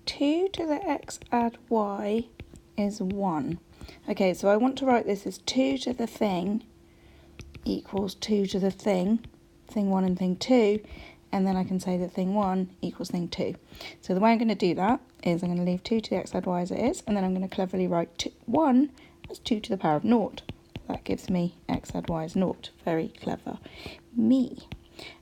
2 to the x add y is 1. Okay, so I want to write this as 2 to the thing equals 2 to the thing 1 and thing 2, and then I can say that thing 1 equals thing 2. So the way I'm going to do that is I'm going to leave 2 to the x add y as it is, and then I'm going to cleverly write 1 as 2 to the power of 0. That gives me x add y is 0. Very clever me.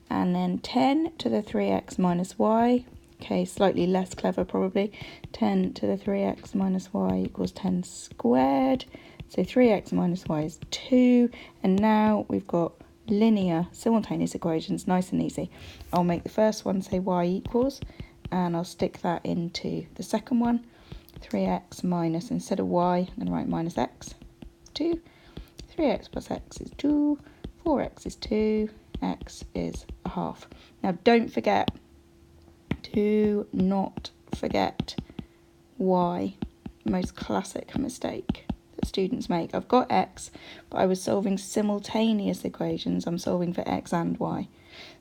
And then 10 to the 3x minus y. Okay, slightly less clever probably. 10 to the 3x minus y equals 10 squared. So 3x minus y is 2. And now we've got linear simultaneous equations, nice and easy. I'll make the first one say y equals, and I'll stick that into the second one. 3x minus, instead of y, I'm going to write minus x, 2. 3x plus x is 2. 4x is 2. X is a half. Now don't forget, do not forget y, the most classic mistake that students make. I've got x, but I was solving simultaneous equations. I'm solving for x and y.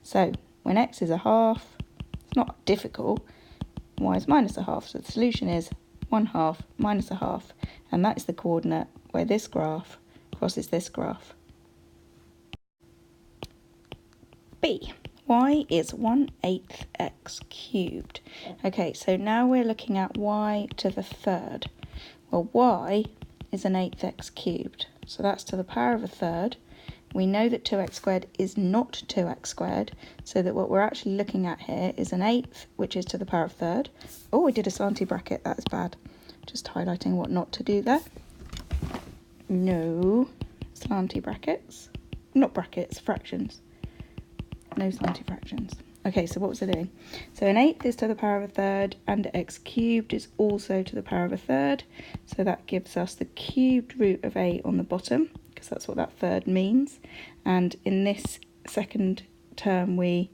So when x is a half, it's not difficult. Y is minus a half, so the solution is 1/2 minus a half, and that is the coordinate where this graph crosses this graph. B. Y is 1/8 x cubed. Okay, so now we're looking at y to the third. Well, y is an 8th x cubed, so that's to the power of a third. We know that 2x squared is not 2x squared, so that what we're actually looking at here is an 8th, which is to the power of third. Oh, I did a slanty bracket, that is bad. Just highlighting what not to do there. No slanty brackets. Not brackets, fractions. No slanty fractions. Okay, so what was I doing? So an 8th is to the power of a third, and x cubed is also to the power of a third. So that gives us the cubed root of 8 on the bottom, because that's what that third means. And in this second term, we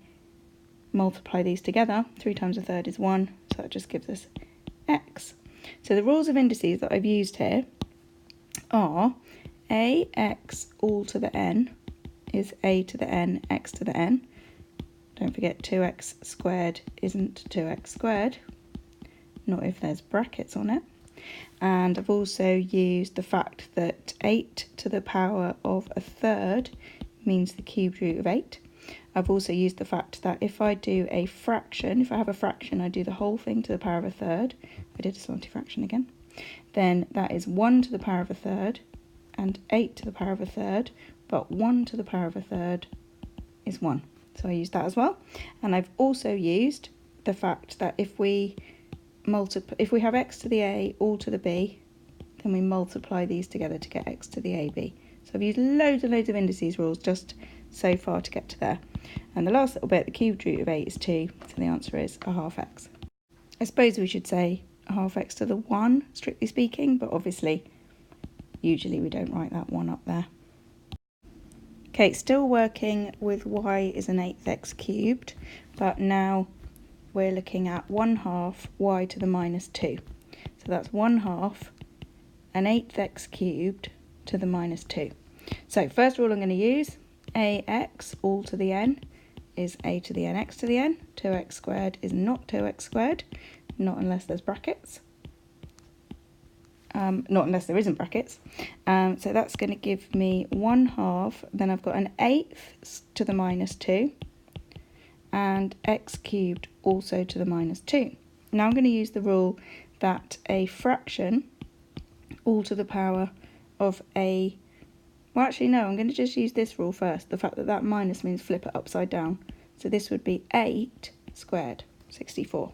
multiply these together. 3 times a third is 1, so that just gives us x. So the rules of indices that I've used here are ax all to the n is a to the n, x to the n. Don't forget 2x squared isn't 2x squared, not if there's brackets on it. And I've also used the fact that 8 to the power of a third means the cubed root of 8. I've also used the fact that if I do a fraction, if I have a fraction, I do the whole thing to the power of a third. I did a slanty fraction again. Then that is 1 to the power of a third and 8 to the power of a third, but 1 to the power of a third is 1. So I used that as well. And I've also used the fact that if we have x to the a all to the b, then we multiply these together to get x to the ab. So I've used loads and loads of indices rules just so far to get to there. And the last little bit, the cubed root of 8 is 2, so the answer is a half x. I suppose we should say a half x to the 1, strictly speaking, but obviously, usually we don't write that 1 up there. Okay, still working with y is an 8th x cubed, but now we're looking at 1/2 y to the minus 2. So that's 1/2 an 8th x cubed to the minus 2. So first rule I'm going to use, ax all to the n is a to the n x to the n. 2x squared is not 2x squared, not unless there's brackets. Not unless there isn't brackets. So that's going to give me 1/2, then I've got an 8th to the minus 2, and x cubed also to the minus 2. Now I'm going to use the rule that a fraction all to the power of a... Well, actually, no, I'm going to just use this rule first, the fact that that minus means flip it upside down. So this would be 8 squared, 64.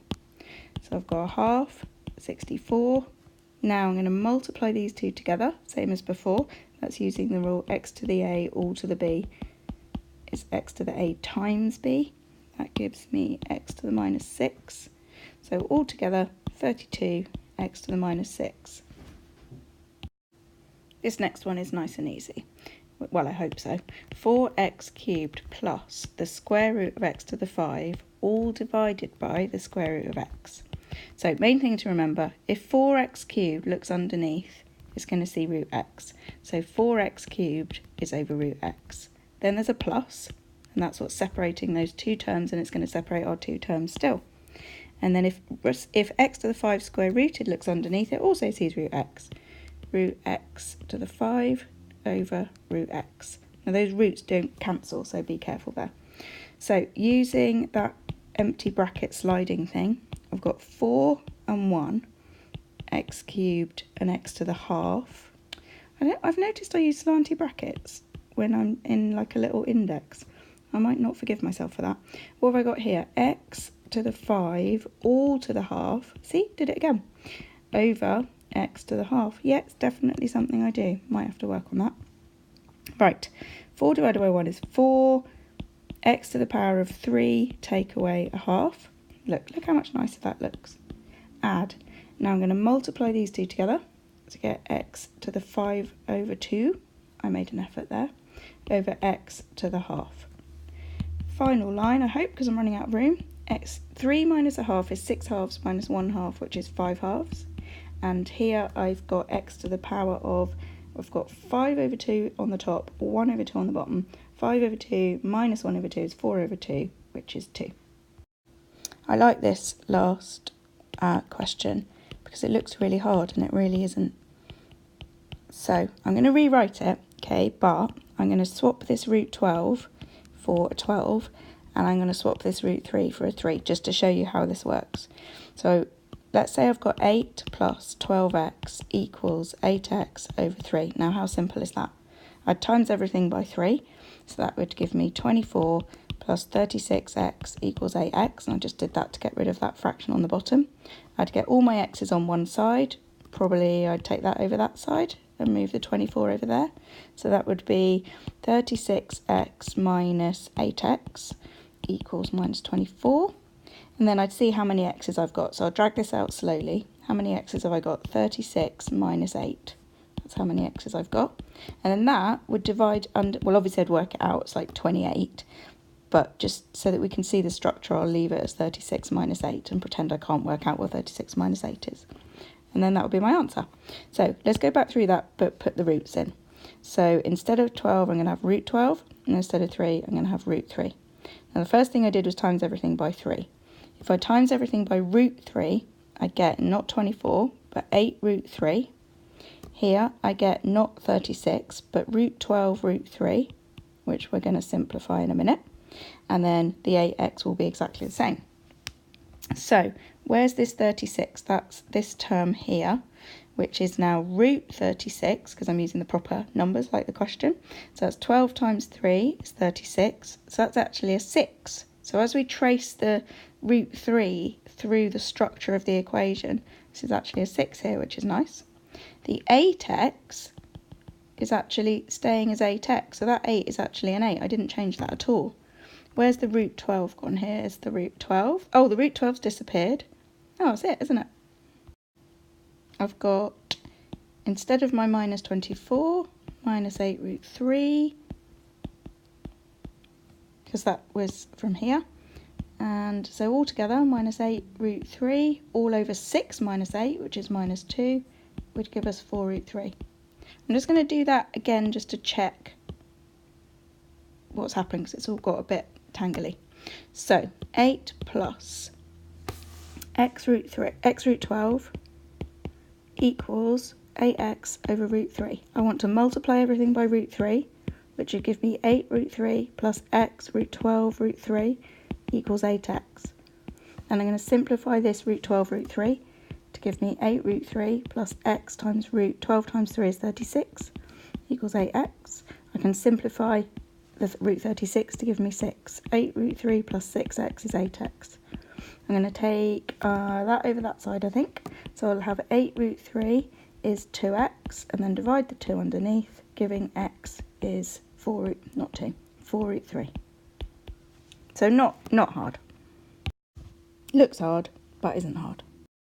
So I've got a half, 64. Now I'm going to multiply these two together, same as before. That's using the rule x to the a all to the b is x to the a times b. That gives me x to the minus 6. So altogether, 32 x to the minus 6. This next one is nice and easy. Well, I hope so. 4x cubed plus the square root of x to the 5, all divided by the square root of x. So main thing to remember, if 4x cubed looks underneath, it's going to see root x. So 4x cubed is over root x. Then there's a plus, and that's what's separating those two terms, and it's going to separate our two terms still. And then if x to the 5 square rooted looks underneath, it also sees root x. Root x to the 5 over root x. Now those roots don't cancel, so be careful there. So using that empty bracket sliding thing, I've got 4 and 1, x cubed and x to the half. I've noticed I use slanty brackets when I'm in like a little index. I might not forgive myself for that. What have I got here? X to the 5 all to the half. See, did it again. Over x to the half. Yeah, it's definitely something I do. Might have to work on that. Right, 4 divided by 1 is 4. X to the power of 3 take away a half. Look how much nicer that looks. Add. Now I'm going to multiply these two together to get x to the 5 over 2. I made an effort there. Over x to the half. Final line, I hope, because I'm running out of room. 3 minus a half is 6 halves minus 1 half, which is 5 halves. And here I've got x to the power of, I've got 5 over 2 on the top, 1 over 2 on the bottom. 5 over 2 minus 1 over 2 is 4 over 2, which is 2. I like this last question because it looks really hard and it really isn't. So I'm going to rewrite it, okay, but I'm going to swap this root 12 for a 12 and I'm going to swap this root 3 for a 3 just to show you how this works. So let's say I've got 8 plus 12x equals 8x over 3. Now how simple is that? I'd times everything by 3, so that would give me 24 plus 36x equals 8x, and I just did that to get rid of that fraction on the bottom. I'd get all my x's on one side, probably I'd take that over that side and move the 24 over there. So that would be 36x minus 8x equals minus 24. And then I'd see how many x's I've got. So I'll drag this out slowly. How many x's have I got? 36 minus 8. That's how many x's I've got. And then that would divide under, well, obviously I'd work it out. It's like 28. But just so that we can see the structure, I'll leave it as 36 minus 8 and pretend I can't work out what 36 minus 8 is. And then that would be my answer. So let's go back through that, but put the roots in. So instead of 12, I'm going to have root 12. And instead of 3, I'm going to have root 3. Now the first thing I did was times everything by 3. If I times everything by root 3, I get not 24, but 8 root 3. Here I get not 36, but root 12 root 3, which we're going to simplify in a minute. And then the 8x will be exactly the same. So where's this 36? That's this term here, which is now root 36, because I'm using the proper numbers like the question. So that's 12 times 3 is 36. So that's actually a 6. So as we trace the root 3 through the structure of the equation, this is actually a 6 here, which is nice. The 8x is actually staying as 8x. So that 8 is actually an 8. I didn't change that at all. Where's the root 12 gone? Here is the root 12. Oh, the root 12's disappeared. Oh, that's it, isn't it? I've got, instead of my minus 24, minus 8 root 3, because that was from here. And so altogether, minus 8 root 3, all over 6 minus 8, which is minus 2, would give us 4 root 3. I'm just going to do that again just to check what's happening, because it's all got a bit tangly. So 8 plus x root 12 equals 8x over root 3. I want to multiply everything by root 3, which would give me 8 root 3 plus x root 12 root 3 equals 8x. And I'm going to simplify this root 12 root 3 to give me 8 root 3 plus x times root 12 times 3 is 36 equals 8x. I can simplify the root 36 to give me 6. 8 root 3 plus 6x is 8x. I'm going to take that over that side, I think. So I'll have 8 root 3 is 2x, and then divide the 2 underneath, giving x is 4 root 3. So not hard. Looks hard, but isn't hard.